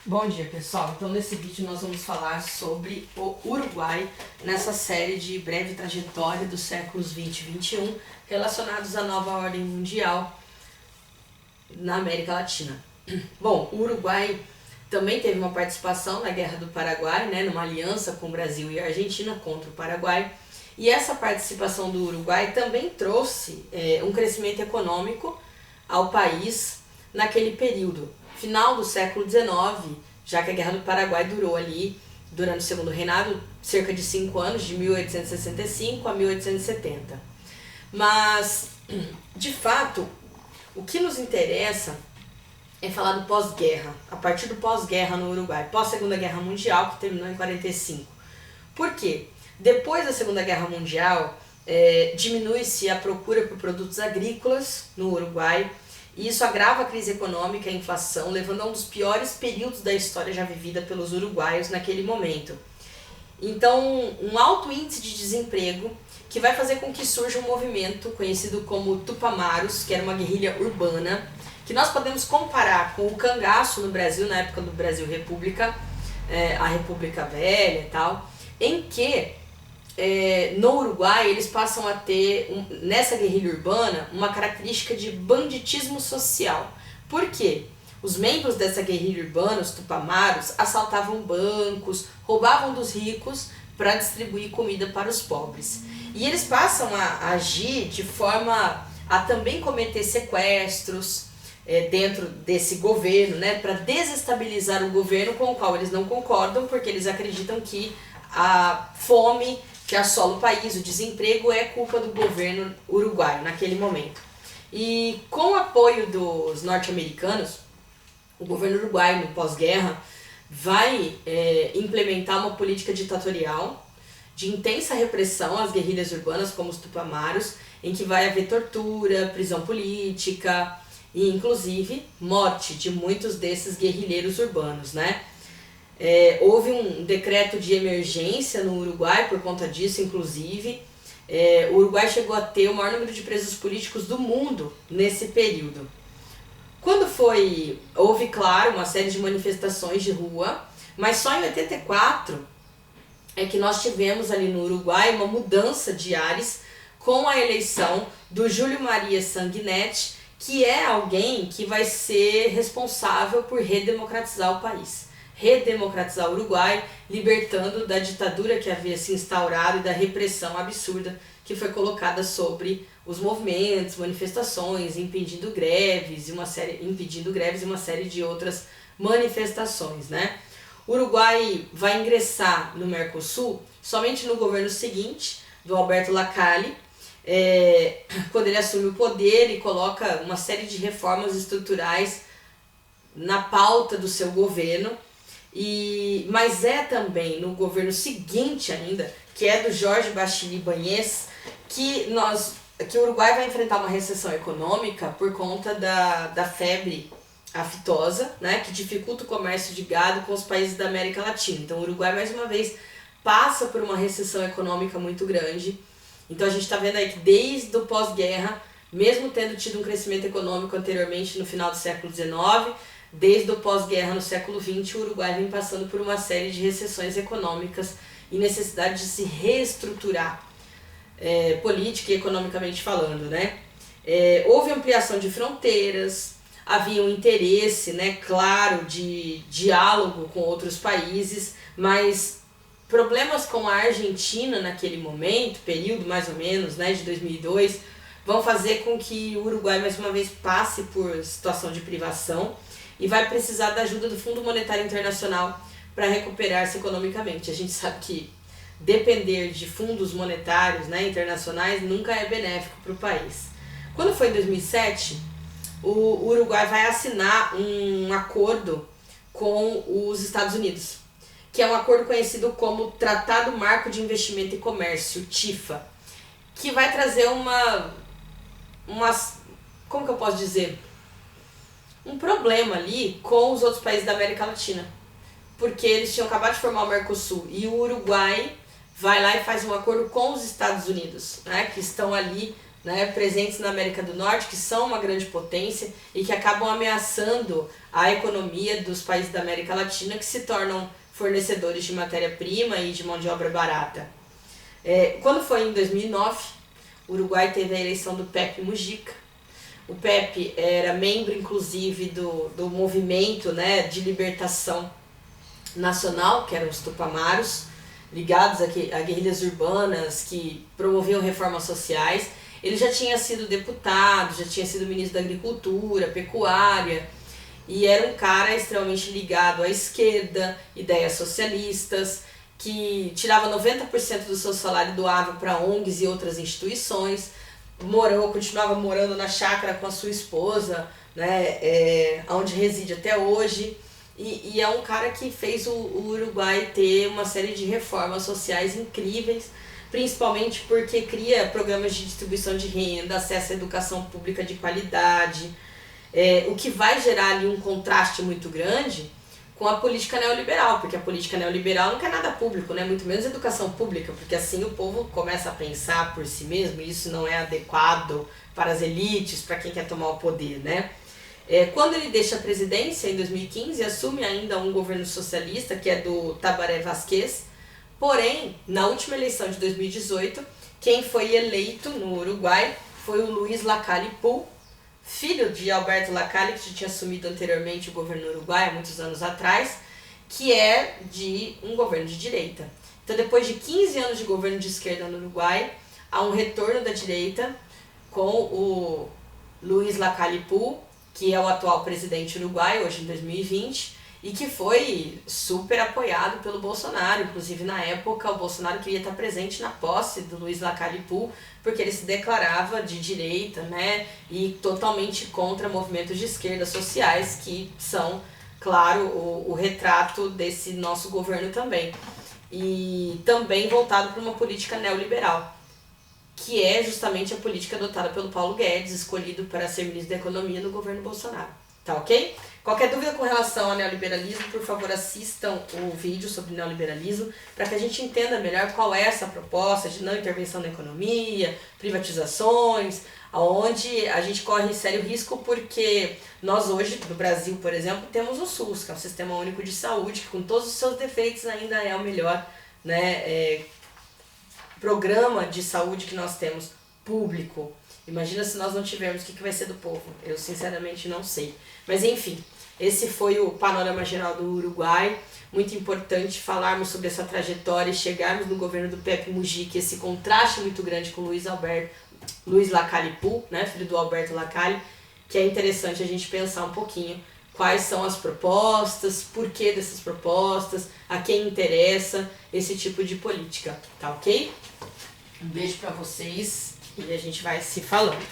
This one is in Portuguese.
Bom dia, pessoal. Então, nesse vídeo nós vamos falar sobre o Uruguai nessa série de breve trajetória dos séculos 20 e 21 relacionados à nova ordem mundial na América Latina. Bom, o Uruguai também teve uma participação na Guerra do Paraguai, né, numa aliança com o Brasil e a Argentina contra o Paraguai. E essa participação do Uruguai também trouxe um crescimento econômico ao país naquele período. Final do século XIX, já que a Guerra do Paraguai durou ali, durante o segundo reinado, cerca de 5 anos, de 1865 a 1870. Mas, de fato, o que nos interessa é falar do pós-guerra, a partir do pós-guerra no Uruguai, pós-Segunda Guerra Mundial, que terminou em 45. Por quê? Depois da Segunda Guerra Mundial, diminui-se a procura por produtos agrícolas no Uruguai, e isso agrava a crise econômica e a inflação, levando a um dos piores períodos da história já vivida pelos uruguaios naquele momento. Então, um alto índice de desemprego que vai fazer com que surja um movimento conhecido como Tupamaros, que era uma guerrilha urbana, que nós podemos comparar com o cangaço no Brasil, na época do Brasil República, a República Velha e tal, em que no Uruguai eles passam a ter, nessa guerrilha urbana, uma característica de banditismo social. Por quê? Os membros dessa guerrilha urbana, os tupamaros, assaltavam bancos, roubavam dos ricos para distribuir comida para os pobres. E eles passam a agir de forma a também cometer sequestros dentro desse governo, né, para desestabilizar o governo com o qual eles não concordam, porque eles acreditam que a fome que assola o país, o desemprego, é culpa do governo uruguaio naquele momento. E com o apoio dos norte-americanos, o governo uruguaio no pós-guerra vai implementar uma política ditatorial de intensa repressão às guerrilhas urbanas, como os tupamaros, em que vai haver tortura, prisão política e, inclusive, morte de muitos desses guerrilheiros urbanos, né? Houve um decreto de emergência no Uruguai por conta disso, inclusive. O Uruguai chegou a ter o maior número de presos políticos do mundo nesse período. Quando houve, claro, uma série de manifestações de rua, mas só em 84 é que nós tivemos ali no Uruguai uma mudança de ares com a eleição do Júlio Maria Sanguinetti, que é alguém que vai ser responsável por redemocratizar o país. Redemocratizar o Uruguai, libertando da ditadura que havia se instaurado e da repressão absurda que foi colocada sobre os movimentos, manifestações, impedindo greves e uma série de outras manifestações, né? O Uruguai vai ingressar no Mercosul somente no governo seguinte, do Alberto Lacalle, quando ele assume o poder e coloca uma série de reformas estruturais na pauta do seu governo. Mas é também no governo seguinte ainda, que é do Jorge Bachili Bañez, que o Uruguai vai enfrentar uma recessão econômica por conta da febre aftosa, né, que dificulta o comércio de gado com os países da América Latina. Então o Uruguai mais uma vez passa por uma recessão econômica muito grande. Então a gente está vendo aí que desde o pós-guerra, mesmo tendo tido um crescimento econômico anteriormente no final do século XIX, desde o pós-guerra no século XX, o Uruguai vem passando por uma série de recessões econômicas e necessidade de se reestruturar política e economicamente falando, né? Houve ampliação de fronteiras, havia um interesse, né, claro, de diálogo com outros países, mas problemas com a Argentina naquele momento, período mais ou menos, né, de 2002, vão fazer com que o Uruguai mais uma vez passe por situação de privação e vai precisar da ajuda do Fundo Monetário Internacional para recuperar-se economicamente. A gente sabe que depender de fundos monetários, né, internacionais nunca é benéfico para o país. Quando foi em 2007, o Uruguai vai assinar um acordo com os Estados Unidos, que é um acordo conhecido como Tratado Marco de Investimento e Comércio, TIFA, que vai trazer como que eu posso dizer? Um problema ali com os outros países da América Latina, porque eles tinham acabado de formar o Mercosul e o Uruguai vai lá e faz um acordo com os Estados Unidos, né, que estão ali né, presentes na América do Norte, que são uma grande potência e que acabam ameaçando a economia dos países da América Latina, que se tornam fornecedores de matéria-prima e de mão de obra barata. Quando foi em 2009, o Uruguai teve a eleição do Pepe Mujica. O Pepe era membro, inclusive, do movimento, né, de libertação nacional, que eram os Tupamaros, ligados a guerrilhas urbanas que promoviam reformas sociais. Ele já tinha sido deputado, já tinha sido ministro da Agricultura, Pecuária, e era um cara extremamente ligado à esquerda, ideias socialistas, que tirava 90% do seu salário e doava para ONGs e outras instituições, continuava morando na chácara com a sua esposa, né, onde reside até hoje, e é um cara que fez o Uruguai ter uma série de reformas sociais incríveis, principalmente porque cria programas de distribuição de renda, acesso à educação pública de qualidade, o que vai gerar ali um contraste muito grande com a política neoliberal, porque a política neoliberal não quer nada público, né? Muito menos educação pública, porque assim o povo começa a pensar por si mesmo e isso não é adequado para as elites, para quem quer tomar o poder, né? Quando ele deixa a presidência, em 2015, assume ainda um governo socialista, que é do Tabaré Vázquez, porém, na última eleição de 2018, quem foi eleito no Uruguai foi o Luiz Lacalle Pou, filho de Alberto Lacalle, que já tinha assumido anteriormente o governo do Uruguai há muitos anos atrás, que é de um governo de direita. Então, depois de 15 anos de governo de esquerda no Uruguai, há um retorno da direita com o Luiz Lacalle Pou, que é o atual presidente uruguaio, hoje em 2020, e que foi super apoiado pelo Bolsonaro. Inclusive, na época, o Bolsonaro queria estar presente na posse do Luiz Lacalle Pou, porque ele se declarava de direita, né, e totalmente contra movimentos de esquerda sociais, que são, claro, o retrato desse nosso governo também. E também voltado para uma política neoliberal, que é justamente a política adotada pelo Paulo Guedes, escolhido para ser ministro da Economia no governo Bolsonaro. Tá ok? Qualquer dúvida com relação ao neoliberalismo, por favor, assistam o vídeo sobre neoliberalismo para que a gente entenda melhor qual é essa proposta de não intervenção na economia, privatizações, onde a gente corre sério risco porque nós hoje, no Brasil, por exemplo, temos o SUS, que é um sistema único de saúde, que com todos os seus defeitos ainda é o melhor, né, programa de saúde que nós temos público. Imagina se nós não tivermos, o que vai ser do povo? Eu sinceramente não sei. Mas enfim, esse foi o panorama geral do Uruguai. Muito importante falarmos sobre essa trajetória e chegarmos no governo do Pepe Mujica, esse contraste muito grande com o Luiz Lacalle Pou, né, filho do Alberto Lacalle, que é interessante a gente pensar um pouquinho quais são as propostas, por que dessas propostas, a quem interessa esse tipo de política, tá ok? Um beijo pra vocês e a gente vai se falando.